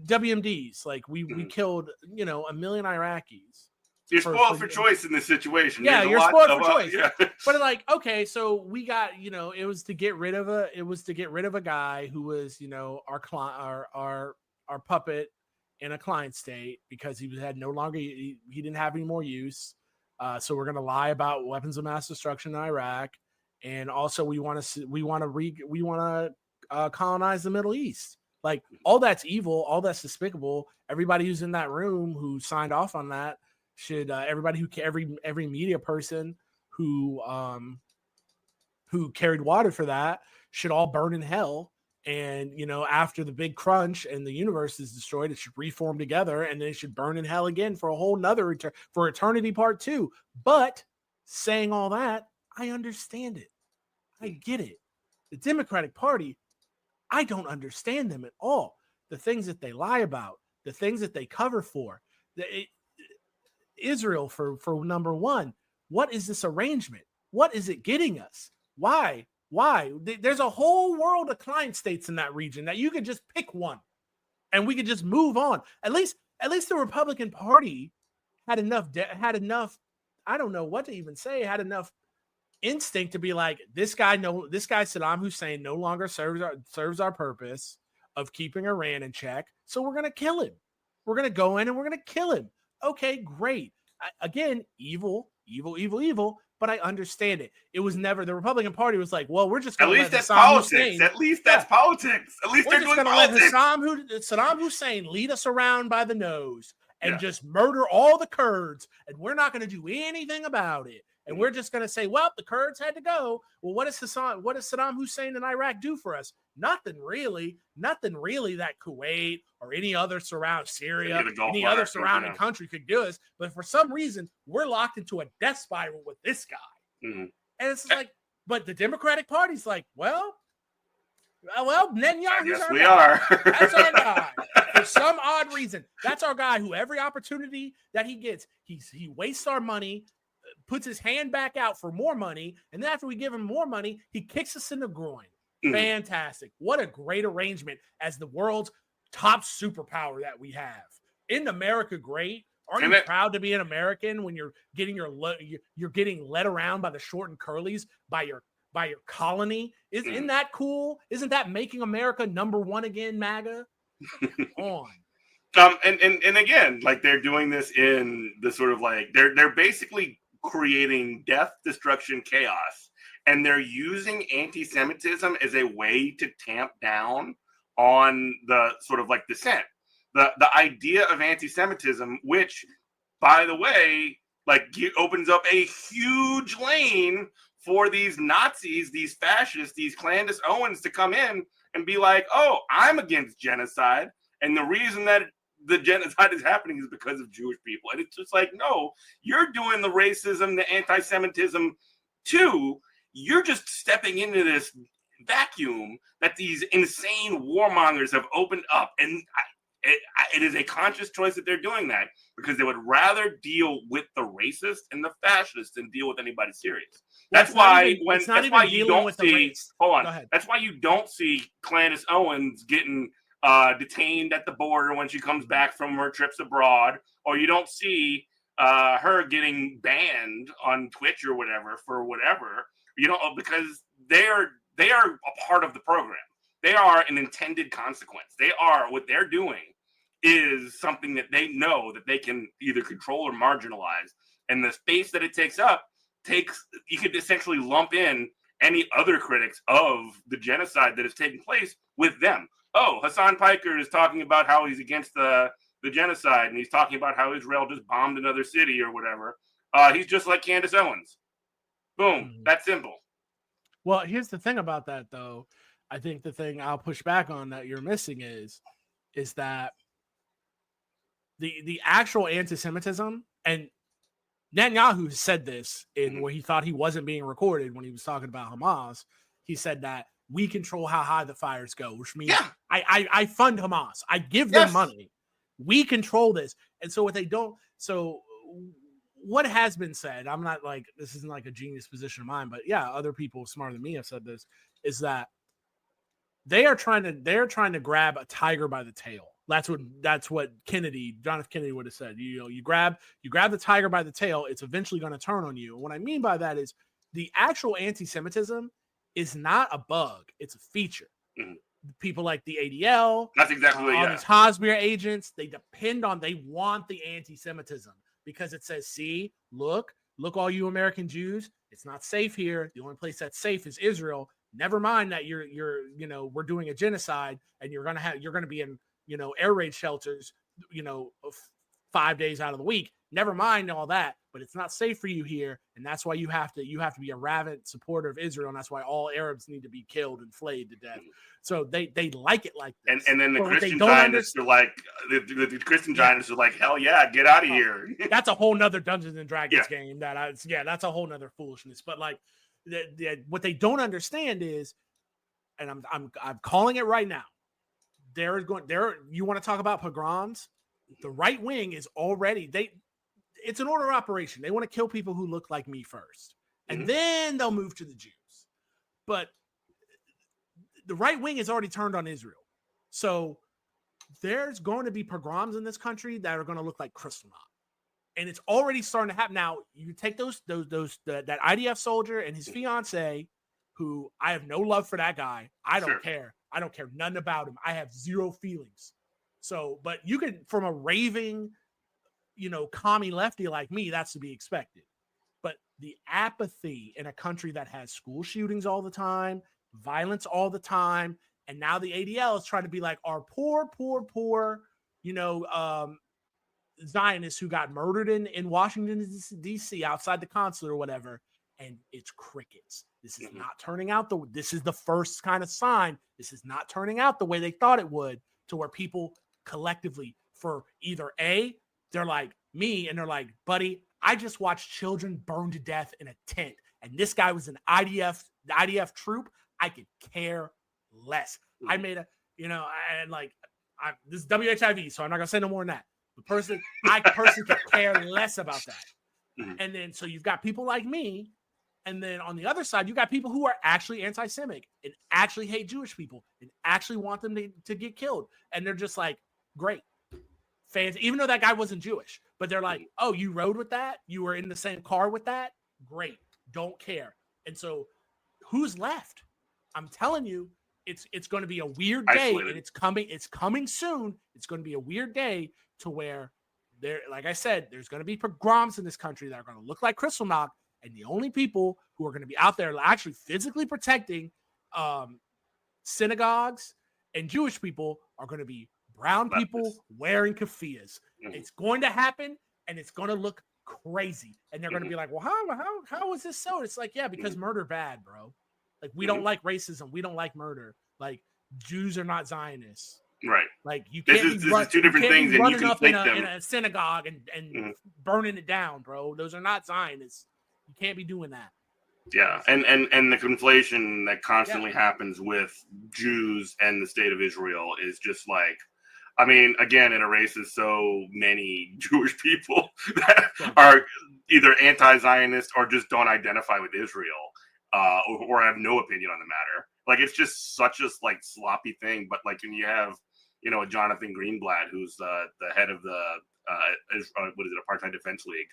WMDs. Like we killed a million Iraqis. You're spoiled for choice in this situation. Yeah, you're spoiled for choice. Yeah. But like, okay, so we got, it was to get rid of a guy who was, our client, our puppet in a client state because he didn't have any more use. So we're gonna lie about weapons of mass destruction in Iraq, and also we want to colonize the Middle East. Like, all that's evil, all that's despicable. Everybody who's in that room who signed off on that should everybody who every media person who carried water for that should all burn in hell. And, you know, after the big crunch and the universe is destroyed, it should reform together, and then it should burn in hell again for a whole nother for eternity part 2. But saying all that, I understand it. I get it. The Democratic Party, I don't understand them at all. The things that they lie about, the things that they cover for, Israel for number one. What is this arrangement? What is it getting us? Why? There's a whole world of client states in that region that you could just pick one and we could just move on. At least the Republican Party had enough, I don't know what to even say, had enough instinct to be like, this guy Saddam Hussein no longer serves our purpose of keeping Iran in check, so we're going to kill him. We're going to go in and we're going to kill him. Okay, great. Again, evil, but I understand it. It was never, the Republican Party was like, well, we're just going to let Saddam Hussein. At least that's politics. At least they're doing politics. Let Saddam Hussein lead us around by the nose and just murder all the Kurds, and we're not going to do anything about it. And we're just going to say, well, the Kurds had to go. Well, what does Saddam Hussein in Iraq do for us? Nothing really that Kuwait or any other Syria, any other surrounding country could do us. But for some reason, we're locked into a death spiral with this guy. Mm-hmm. And it's like, but the Democratic Party's like, well, Netanyahu's our guy. That's our guy. For some odd reason, that's our guy who every opportunity that he gets, he wastes our money, puts his hand back out for more money, and then after we give him more money, he kicks us in the groin. Fantastic. What a great arrangement as the world's top superpower that we have. Isn't America great? Aren't you proud to be an American when you're getting getting led around by the short and curlies by your colony? Isn't that cool? Isn't that making America number one again, MAGA? On. And again, like, they're doing this in the sort of like they're basically creating death, destruction, chaos, and they're using anti-Semitism as a way to tamp down on the sort of like dissent. The idea of anti-Semitism, which, by the way, like, opens up a huge lane for these Nazis, these fascists, these Candace Owens to come in and be like, oh, I'm against genocide, and the reason that the genocide is happening is because of Jewish people. And it's just like, no, you're doing the racism, the anti-Semitism too. You're just stepping into this vacuum that these insane warmongers have opened up. And it is a conscious choice that they're doing that because they would rather deal with the racist and the fascist than deal with anybody serious. That's why you don't see Candace Owens getting detained at the border when she comes back from her trips abroad, or you don't see her getting banned on Twitch or whatever for whatever, because they are a part of the program. They are an intended consequence. What they're doing is something that they know that they can either control or marginalize, and the space that it takes up you could essentially lump in any other critics of the genocide that has taken place with them. Oh, Hassan Piker is talking about how he's against the genocide, and he's talking about how Israel just bombed another city or whatever. He's just like Candace Owens. Boom. That's simple. Well, here's the thing about that, though. I think the thing I'll push back on that you're missing is that the actual anti-Semitism, and Netanyahu said this in where he thought he wasn't being recorded when he was talking about Hamas. He said that we control how high the fires go, which means I fund Hamas. I give them money. We control this. And so what has been said, I'm not like, this isn't like a genius position of mine, but yeah, other people smarter than me have said this, is that they're trying to grab a tiger by the tail. That's what John F. Kennedy would have said. You grab the tiger by the tail, it's eventually going to turn on you. And what I mean by that is the actual anti-Semitism is not a bug, it's a feature. Mm-hmm. People like the ADL, that's exactly all these Hosmer agents, they want the anti-Semitism because it says, see, look all you American Jews, It's not safe here. The only place that's safe is Israel. Never mind that we're doing a genocide and you're gonna be in, air raid shelters, 5 days out of the week. Never mind all that, but it's not safe for you here, and that's why you have to be a rabid supporter of Israel, and that's why all Arabs need to be killed and flayed to death. So they like it like this. And then the Christian Zionists are like, the Christian Zionists are like, hell yeah, get out of here. That's a whole nother Dungeons and Dragons game. That's a whole nother foolishness. But like, what they don't understand is, and I'm calling it right now. You want to talk about pogroms? The right wing is already it's an order of operation. They want to kill people who look like me first, and then they'll move to the Jews. But the right wing has already turned on Israel. So there's going to be pogroms in this country that are going to look like Kristallnacht. And it's already starting to happen. Now, you take that IDF soldier and his fiance, who I have no love for that guy. I don't care. I don't care nothing about him. I have zero feelings. So, but you can, from a raving, commie lefty like me, that's to be expected. But the apathy in a country that has school shootings all the time, violence all the time, and now the ADL is trying to be like our poor, Zionists who got murdered in Washington, D.C. outside the consulate or whatever, and it's crickets. This is not turning out this is the first kind of sign. This is not turning out the way they thought it would, to where people collectively, for either A, they're like me and they're like, buddy, I just watched children burn to death in a tent, and this guy was an IDF troop. I could care less. I made this is WHIV, so I'm not gonna say no more than that. I personally could care less about that. And then so you've got people like me, and then on the other side, you got people who are actually anti-Semitic and actually hate Jewish people and actually want them to get killed. And they're just like, great. Fans, even though that guy wasn't Jewish, but they're like, oh, you rode with that? You were in the same car with that? Great. Don't care. And so who's left? I'm telling you, it's going to be a weird day, and it's coming soon. It's going to be a weird day to where like I said, there's going to be pogroms in this country that are going to look like Kristallnacht, and the only people who are going to be out there actually physically protecting synagogues and Jewish people are going to be brown people wearing keffiyehs. It's going to happen, and it's going to look crazy. And they're going to be like, well, how is this so? It's like, yeah, because murder bad, bro. Like, we don't like racism. We don't like murder. Like, Jews are not Zionists. Right. Like, you can't this is two different things, and you can up take in a synagogue and burning it down, bro. Those are not Zionists. You can't be doing that. Yeah, and the conflation that constantly happens with Jews and the state of Israel is just like, I mean, again, it erases so many Jewish people that are either anti-Zionist or just don't identify with Israel, or have no opinion on the matter. Like, it's just such a sloppy thing. But like, when you have, a Jonathan Greenblatt, who's the head of the Apartheid Defense League,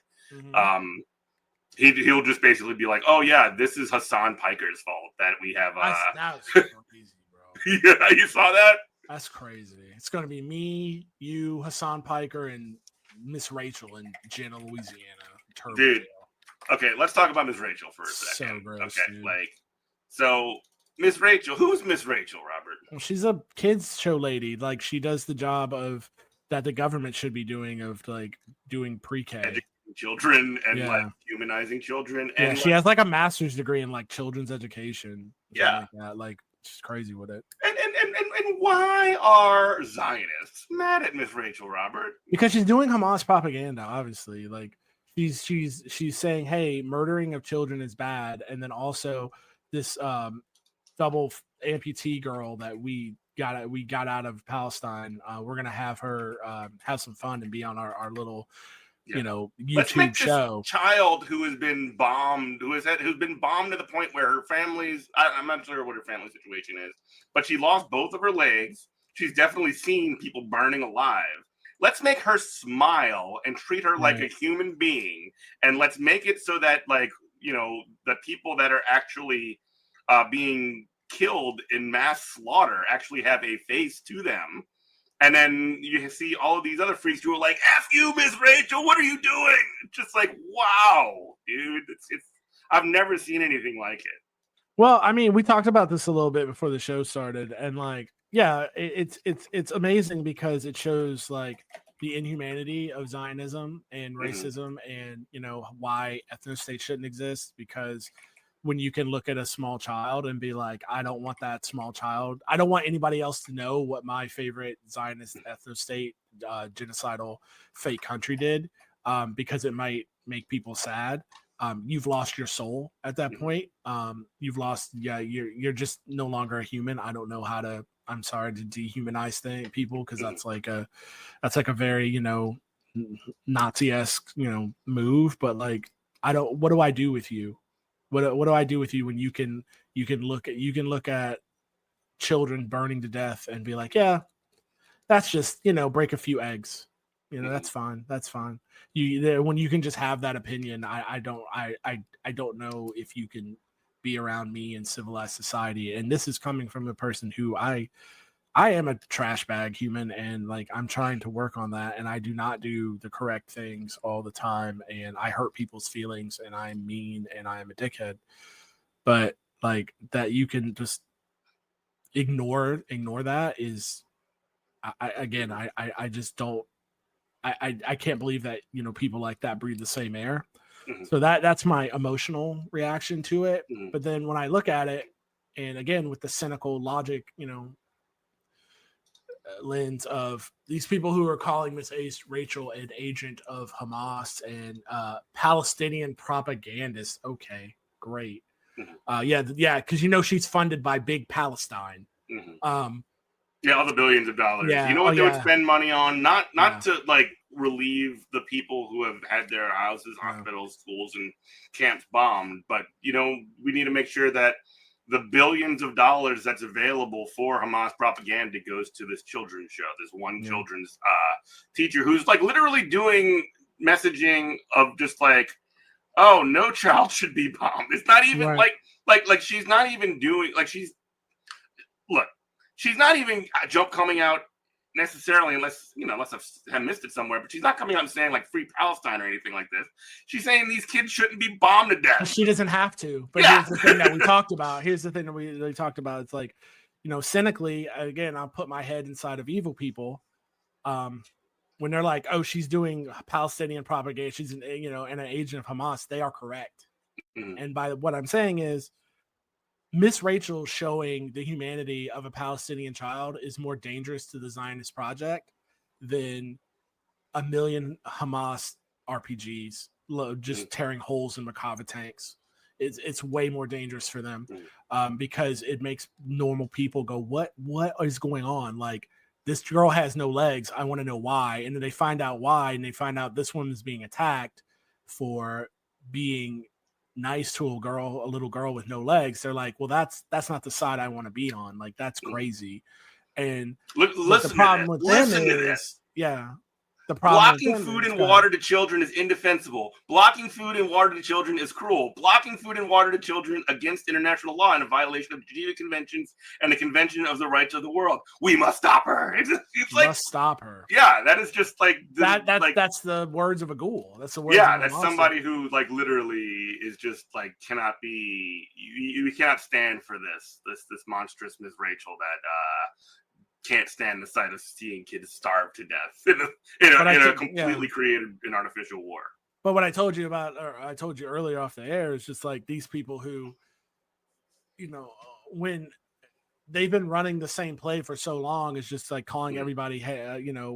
he'll just basically be like, oh yeah, this is Hassan Piker's fault that we have. That was crazy, bro. Yeah, you saw that? That's crazy. It's gonna be me, you, Hassan Piker, and Miss Rachel in Jena, Louisiana. Dude, okay, let's talk about Miss Rachel for a second. So gross, okay, dude. So Miss Rachel, who's Miss Rachel, Robert? Well, she's a kids show lady. Like, she does the job of that the government should be doing, of like doing pre-K. Educating children and humanizing children. And she has like a master's degree in like children's education. Yeah. Like that. Like, she's crazy with it. And why are Zionists mad at Miss Rachel, Robert? Because she's doing Hamas propaganda, obviously. Like, she's saying, hey, murdering of children is bad. And then also this double amputee girl that we got out of Palestine, we're gonna have her have some fun and be on our little YouTube show. Child who has been bombed, who's been bombed to the point where her family's, I'm not sure what her family situation is, but she lost both of her legs. She's definitely seen people burning alive. Let's make her smile and treat her like a human being, and let's make it so that, like, the people that are actually being killed in mass slaughter actually have a face to them. And then you see all of these other freaks who are like, F you, Miss Rachel, what are you doing? Just like, wow, dude. I've never seen anything like it. Well, I mean, we talked about this a little bit before the show started, and like, yeah, it's amazing because it shows like the inhumanity of Zionism and racism, and why ethnostates shouldn't exist. Because when you can look at a small child and be like, I don't want that small child, I don't want anybody else to know what my favorite Zionist ethnostate genocidal fake country did, because it might make people sad. You've lost your soul at that point. You've lost, you're just no longer a human. I don't know how to, I'm sorry to dehumanize people, because that's like a very, Nazi-esque, move. But like, what do I do with you? What do I do with you when you can look at children burning to death and be like, yeah, that's just, break a few eggs. That's fine. That's fine. When you can just have that opinion, I don't know if you can be around me in civilized society. And this is coming from a person who I am a trash bag human, and like, I'm trying to work on that, and I do not do the correct things all the time, and I hurt people's feelings, and I'm mean, and I'm a dickhead. But like, that you can just ignore that is, I just don't. I can't believe that people like that breathe the same air. So that's my emotional reaction to it. But then when I look at it, and again with the cynical logic, lens of these people who are calling Miss Rachel an agent of Hamas and Palestinian propagandist. Okay, great. Yeah, because she's funded by Big Palestine. Yeah, all the billions of dollars. Yeah. You know what they would spend money on? Not to like relieve the people who have had their houses, hospitals, schools, and camps bombed, but we need to make sure that the billions of dollars that's available for Hamas propaganda goes to this children's show. This one children's teacher who's like literally doing messaging of just like, oh, no child should be bombed. It's not even like she's not even doing like she's not even coming out necessarily, unless I've missed it somewhere, but she's not coming out and saying like free Palestine or anything like this. She's saying these kids shouldn't be bombed to death. She doesn't have to. But here's the thing that we talked about. It's like, cynically, again, I'll put my head inside of evil people. When they're like, oh, she's doing Palestinian propaganda, she's and an agent of Hamas, they are correct. And by what I'm saying is, Miss Rachel showing the humanity of a Palestinian child is more dangerous to the Zionist project than a million Hamas RPGs just tearing holes in Makava tanks. It's way more dangerous for them, because it makes normal people go, what is going on? Like, this girl has no legs. I want to know why. And then they find out why, and they find out this woman's being attacked for being nice to a little girl with no legs. They're like, well, that's not the side I want to be on. Like, that's crazy. And the problem with them is, the problem blocking food and water to children is indefensible. Blocking food and water to children is cruel. Blocking food and water to children against international law and a violation of the Geneva Conventions and the Convention of the Rights of the World. We must stop her. It's like, must stop her. Yeah, that is just like that's the words of a ghoul. That's the words. Yeah, that's somebody who like literally is just like cannot be. You cannot stand for this monstrous Miss Rachel that can't stand the sight of seeing kids starve to death in a completely created and artificial war. But what I told you about, or I told you earlier off the air, is just like these people who, when they've been running the same play for so long, is just like calling everybody,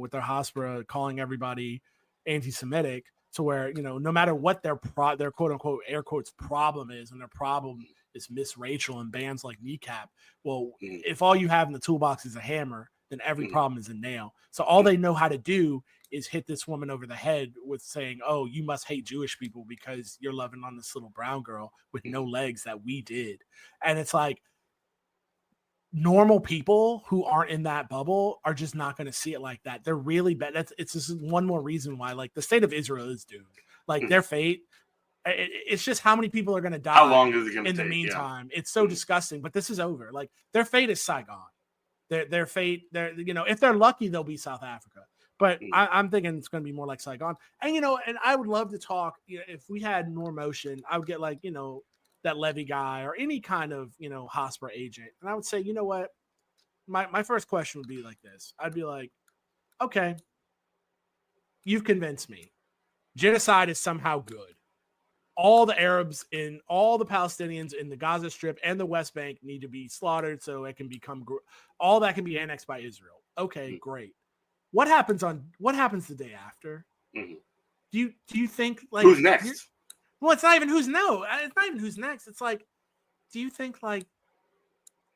with their hospital, calling everybody anti-Semitic, to where, no matter what their quote unquote air quotes problem is, and their problem is Miss Rachel and bands like Kneecap. Well, if all you have in the toolbox is a hammer, then every problem is a nail. So all they know how to do is hit this woman over the head with saying, oh, you must hate Jewish people because you're loving on this little brown girl with no legs that we did. And it's like, normal people who aren't in that bubble are just not going to see it like that. They're really bad. It's just one more reason why, like, the state of Israel is doomed. Like, their fate, it's just how many people are going to die. How long is it going to take? In the meantime, it's so disgusting. But this is over. Like, their fate is Saigon. Their fate. If they're lucky, they'll be South Africa. But I'm thinking it's going to be more like Saigon. And, and I would love to talk, if we had more motion, I would get like, that Levy guy or any kind of, Hospira agent. And I would say, you know what? My first question would be like this. I'd be like, okay, you've convinced me. Genocide is somehow good. All the Arabs and all the Palestinians in the Gaza Strip and the West Bank need to be slaughtered so it can become all that can be annexed by Israel. Okay, great. What happens the day after? Mm-hmm. Do you think like who's next? Well, it's not even who's next. It's like, do you think like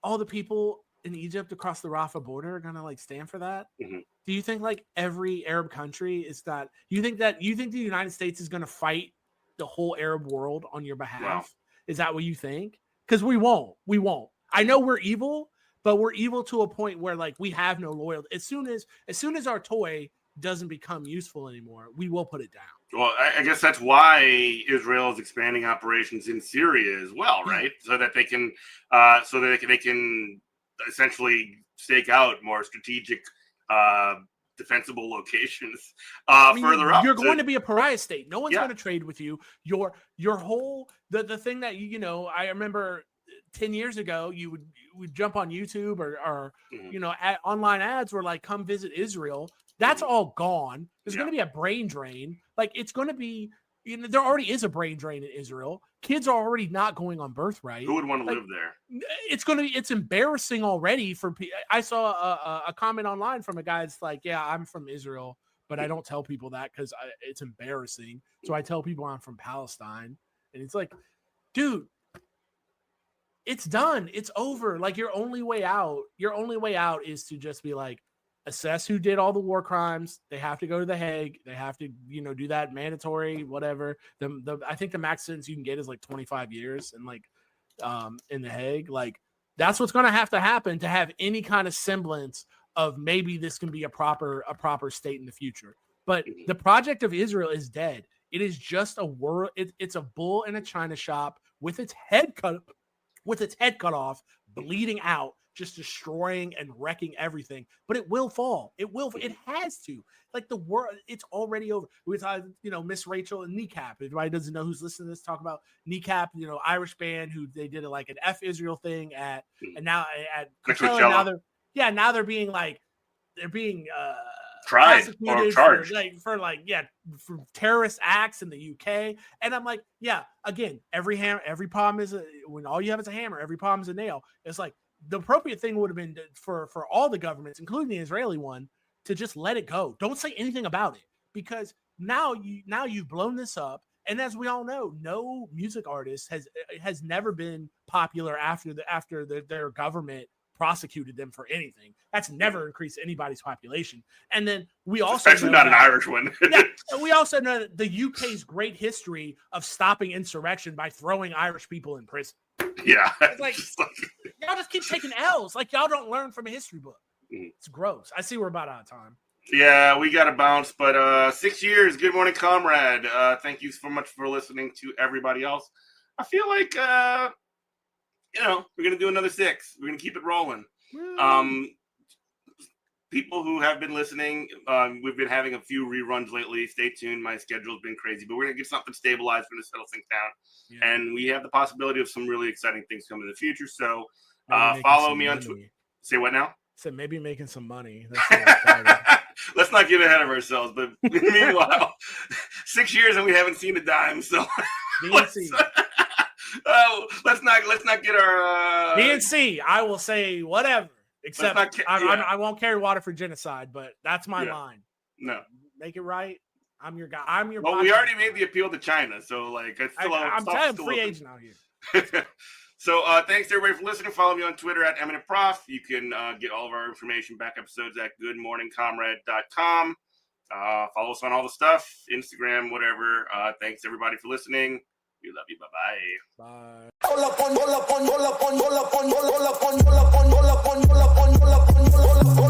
all the people in Egypt across the Rafah border are gonna like stand for that? Mm-hmm. Do you think like every Arab country is that? You think the United States is gonna fight the whole Arab world on your behalf? Wow. Is that what you think? Because we won't. I know we're evil, but we're evil to a point where like we have no loyalty. As soon as our toy doesn't become useful anymore, we will put it down. Well, I guess that's why Israel is expanding operations in Syria as well, right? So that they can, they can essentially stake out more strategic, defensible locations further up. You're going to be a pariah state. No one's going to trade with you. Your whole the thing that I remember 10 years ago, you would jump on YouTube or online ads were like, come visit Israel. That's all gone. There's going to be a brain drain. Like it's going to be, there already is a brain drain in Israel. Kids are already not going on birthright. Who would want to live there? It's embarrassing already for people. I saw a comment online from a guy that's like, yeah, I'm from Israel, but I don't tell people that because it's embarrassing. So I tell people I'm from Palestine. And it's like, dude, it's done. It's over. Like your only way out is to just be like, assess who did all the war crimes. They have to go to the Hague. They have to, do that mandatory, whatever. I think the max sentence you can get is like 25 years and like in the Hague. Like that's what's going to happen to have any kind of semblance of maybe this can be a proper state in the future. But the project of Israel is dead. It is just a world. It's a bull in a china shop with its head cut off, bleeding out, just destroying and wrecking everything. But it will fall. It has to. Like the world, it's already over. We thought, Miss Rachel and Kneecap. If anybody doesn't know who's listening to this, talk about Kneecap, Irish band who they did like an F Israel thing and now at Coachella. Now they're being tried or charged for terrorist acts in the UK. And I'm like, yeah, again, every problem is when all you have is a hammer, every problem is a nail. It's like the appropriate thing would have been for all the governments, including the Israeli one, to just let it go. Don't say anything about it because now you've blown this up. And as we all know, no music artist has never been popular after their government prosecuted them for anything. That's never increased anybody's population. And then we also especially not an Irish one. We also know the UK's great history of stopping insurrection by throwing Irish people in prison. Yeah. It's like y'all just keep taking L's. Like y'all don't learn from a history book. It's gross. I see we're about out of time. Yeah, we got to bounce, but 6 years. Good morning, Comrade. Thank you so much for listening to everybody else. I feel like we're going to do another 6. We're going to keep it rolling. People who have been listening, we've been having a few reruns lately. Stay tuned. My schedule's been crazy, but we're going to get something stabilized. We're going to settle things down. Yeah. And we have the possibility of some really exciting things coming in the future. So follow me on Twitter. Say what now? Said maybe making some money. Let's not get ahead of ourselves. But meanwhile, 6 years and we haven't seen a dime. So let's not get our DNC. I will say whatever. Except I won't carry water for genocide, but that's my line. No, make it right. I'm your guy. I'm your. Well, we already made the appeal to China, so like I'm free agent out here. So thanks to everybody for listening. Follow me on Twitter at Eminent Prof. You can get all of our information, back episodes at goodmorningcomrade.com. Follow us on all the stuff, Instagram, whatever. Thanks everybody for listening. We love you. Bye-bye. Bye.